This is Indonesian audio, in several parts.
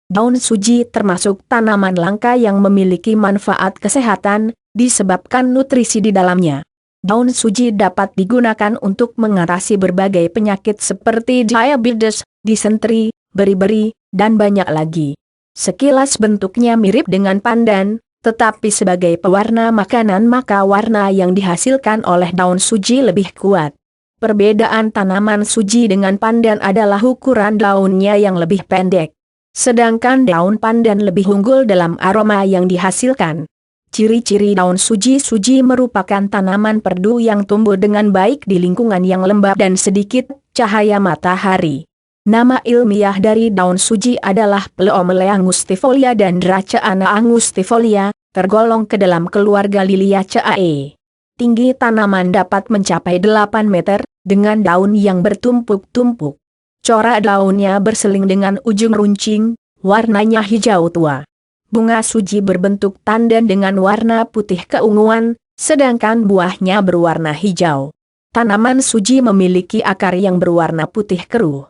Daun suji termasuk tanaman langka yang memiliki manfaat kesehatan, disebabkan nutrisi di dalamnya. Daun suji dapat digunakan untuk mengatasi berbagai penyakit seperti diabetes, disentri, beri-beri, dan banyak lagi. Sekilas bentuknya mirip dengan pandan, tetapi sebagai pewarna makanan maka warna yang dihasilkan oleh daun suji lebih kuat. Perbedaan tanaman suji dengan pandan adalah ukuran daunnya yang lebih pendek. Sedangkan daun pandan lebih unggul dalam aroma yang dihasilkan. Ciri-ciri daun suji merupakan tanaman perdu yang tumbuh dengan baik di lingkungan yang lembab dan sedikit cahaya matahari. Nama ilmiah dari daun suji adalah Pleomelea angustifolia dan Dracaena angustifolia, tergolong ke dalam keluarga Liliaceae. Tinggi tanaman dapat mencapai 8 meter, dengan daun yang bertumpuk-tumpuk. Corak daunnya berseling dengan ujung runcing, warnanya hijau tua. Bunga suji berbentuk tandan dengan warna putih keunguan, sedangkan buahnya berwarna hijau. Tanaman suji memiliki akar yang berwarna putih keruh.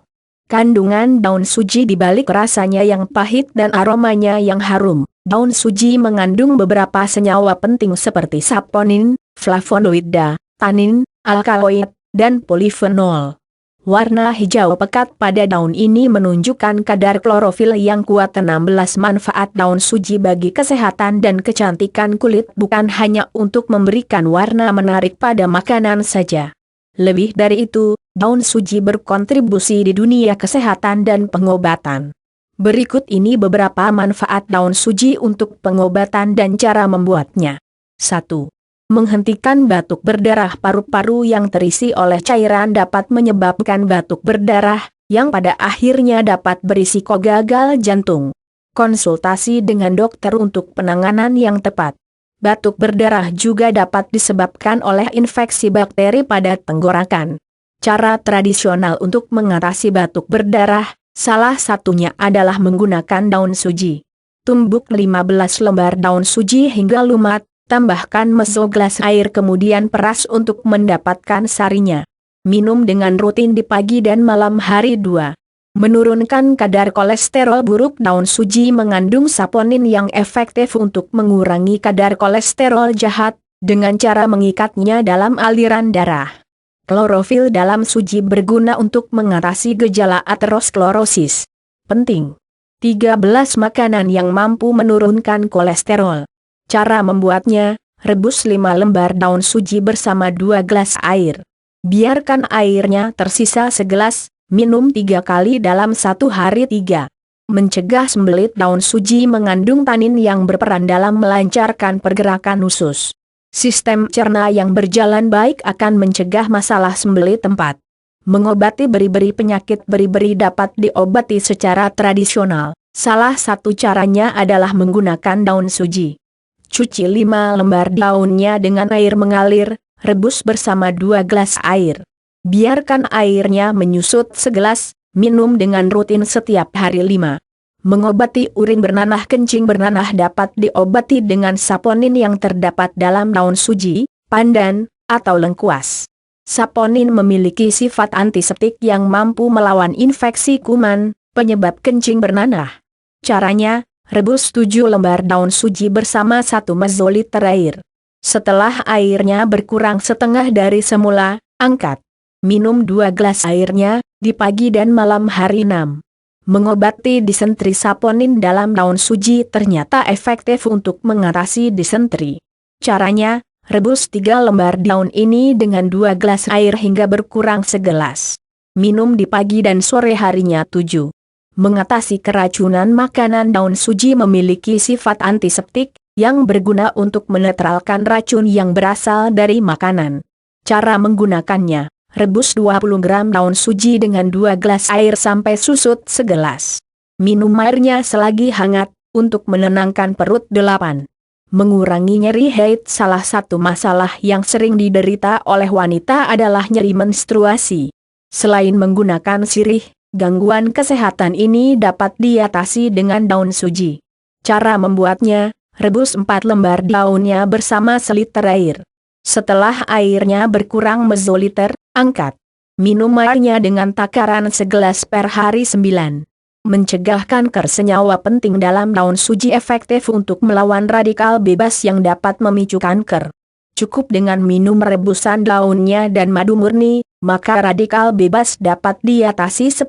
Kandungan daun suji dibalik rasanya yang pahit dan aromanya yang harum. Daun suji mengandung beberapa senyawa penting seperti saponin, flavonoida, tanin, alkaloid, dan polifenol. Warna hijau pekat pada daun ini menunjukkan kadar klorofil yang kuat. 16 manfaat daun suji bagi kesehatan dan kecantikan kulit bukan hanya untuk memberikan warna menarik pada makanan saja. Lebih dari itu, daun suji berkontribusi di dunia kesehatan dan pengobatan. Berikut ini beberapa manfaat daun suji untuk pengobatan dan cara membuatnya. 1. Menghentikan batuk berdarah. Paru-paru yang terisi oleh cairan dapat menyebabkan batuk berdarah, yang pada akhirnya dapat berisiko gagal jantung. Konsultasi dengan dokter untuk penanganan yang tepat. Batuk berdarah juga dapat disebabkan oleh infeksi bakteri pada tenggorokan. Cara tradisional untuk mengatasi batuk berdarah, salah satunya adalah menggunakan daun suji. Tumbuk 15 lembar daun suji hingga lumat. Tambahkan segelas air kemudian peras untuk mendapatkan sarinya. Minum dengan rutin di pagi dan malam hari. 2. Menurunkan kadar kolesterol buruk. Daun suji mengandung saponin yang efektif untuk mengurangi kadar kolesterol jahat, dengan cara mengikatnya dalam aliran darah. Klorofil dalam suji berguna untuk mengatasi gejala aterosklerosis. Penting. 13 makanan yang mampu menurunkan kolesterol. Cara membuatnya, rebus 5 lembar daun suji bersama 2 gelas air. Biarkan airnya tersisa segelas, minum 3 kali dalam 1 hari. 3. Mencegah sembelit. Daun suji mengandung tanin yang berperan dalam melancarkan pergerakan usus. Sistem cerna yang berjalan baik akan mencegah masalah sembelit. 4. Mengobati beri-beri. Penyakit beri-beri dapat diobati secara tradisional. Salah satu caranya adalah menggunakan daun suji. Cuci 5 lembar daunnya dengan air mengalir, rebus bersama 2 gelas air. Biarkan airnya menyusut segelas, minum dengan rutin setiap hari. 5. Mengobati urin bernanah. Kencing bernanah dapat diobati dengan saponin yang terdapat dalam daun suji, pandan, atau lengkuas. Saponin memiliki sifat antiseptik yang mampu melawan infeksi kuman, penyebab kencing bernanah. Caranya, rebus 7 lembar daun suji bersama 1 mezoliter air. Setelah airnya berkurang setengah dari semula, angkat. Minum 2 gelas airnya, di pagi dan malam hari. 6. Mengobati disentri. Saponin dalam daun suji ternyata efektif untuk mengatasi disentri. Caranya, rebus 3 lembar daun ini dengan 2 gelas air hingga berkurang segelas. Minum di pagi dan sore harinya. 7. Mengatasi keracunan makanan. Daun suji memiliki sifat antiseptik, yang berguna untuk menetralkan racun yang berasal dari makanan. Cara menggunakannya, rebus 20 gram daun suji dengan 2 gelas air sampai susut segelas. Minum airnya selagi hangat, untuk menenangkan perut. 8. Mengurangi nyeri haid. Salah satu masalah yang sering diderita oleh wanita adalah nyeri menstruasi. Selain menggunakan sirih, gangguan kesehatan ini dapat diatasi dengan daun suji. Cara membuatnya, rebus 4 lembar daunnya bersama seliter air. Setelah airnya berkurang mezoliter, angkat. Minum airnya dengan takaran segelas per hari. 9. Mencegah kanker senyawa penting dalam daun suji efektif untuk melawan radikal bebas yang dapat memicu kanker. Cukup dengan minum rebusan daunnya dan madu murni, maka radikal bebas dapat diatasi 10.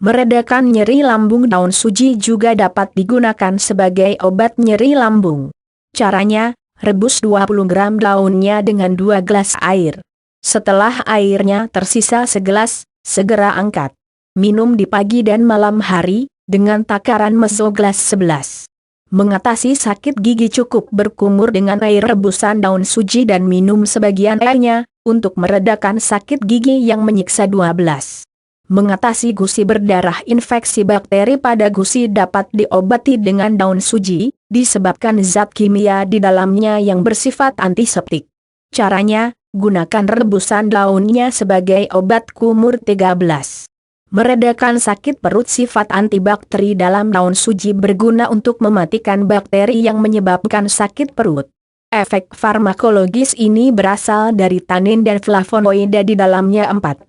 Meredakan nyeri lambung. Daun suji juga dapat digunakan sebagai obat nyeri lambung. Caranya, rebus 20 gram daunnya dengan 2 gelas air. Setelah airnya tersisa segelas, segera angkat. Minum di pagi dan malam hari, dengan takaran mesogelas 11. Mengatasi sakit gigi cukup berkumur dengan air rebusan daun suji dan minum sebagian airnya, untuk meredakan sakit gigi yang menyiksa 12. Mengatasi gusi berdarah. Infeksi bakteri pada gusi dapat diobati dengan daun suji, disebabkan zat kimia di dalamnya yang bersifat antiseptik. Caranya, gunakan rebusan daunnya sebagai obat kumur 13. Meredakan sakit perut. Sifat antibakteri dalam daun suji berguna untuk mematikan bakteri yang menyebabkan sakit perut. Efek farmakologis ini berasal dari tanin dan flavonoida di dalamnya 14.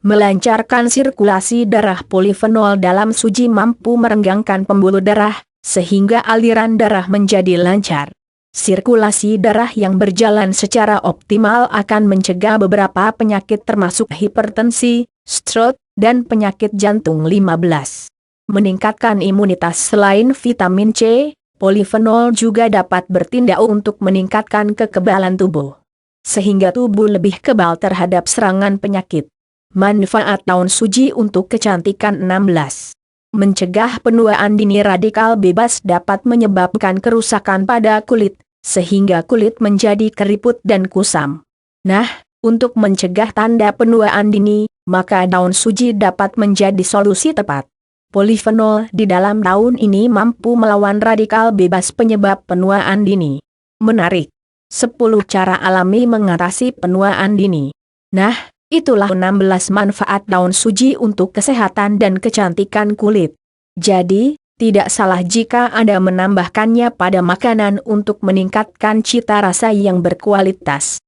Melancarkan sirkulasi darah. Polifenol dalam suji mampu merenggangkan pembuluh darah, sehingga aliran darah menjadi lancar. Sirkulasi darah yang berjalan secara optimal akan mencegah beberapa penyakit termasuk hipertensi, stroke, dan penyakit jantung. 15. Meningkatkan imunitas. Selain vitamin C, polifenol juga dapat bertindak untuk meningkatkan kekebalan tubuh, sehingga tubuh lebih kebal terhadap serangan penyakit. Manfaat daun suji untuk kecantikan. 16. Mencegah penuaan dini. Radikal bebas dapat menyebabkan kerusakan pada kulit, sehingga kulit menjadi keriput dan kusam. Nah, untuk mencegah tanda penuaan dini, maka daun suji dapat menjadi solusi tepat. Polifenol di dalam daun ini mampu melawan radikal bebas penyebab penuaan dini. Menarik. 10 cara alami mengatasi penuaan dini. Nah, itulah 16 manfaat daun suji untuk kesehatan dan kecantikan kulit. Jadi, tidak salah jika Anda menambahkannya pada makanan untuk meningkatkan cita rasa yang berkualitas.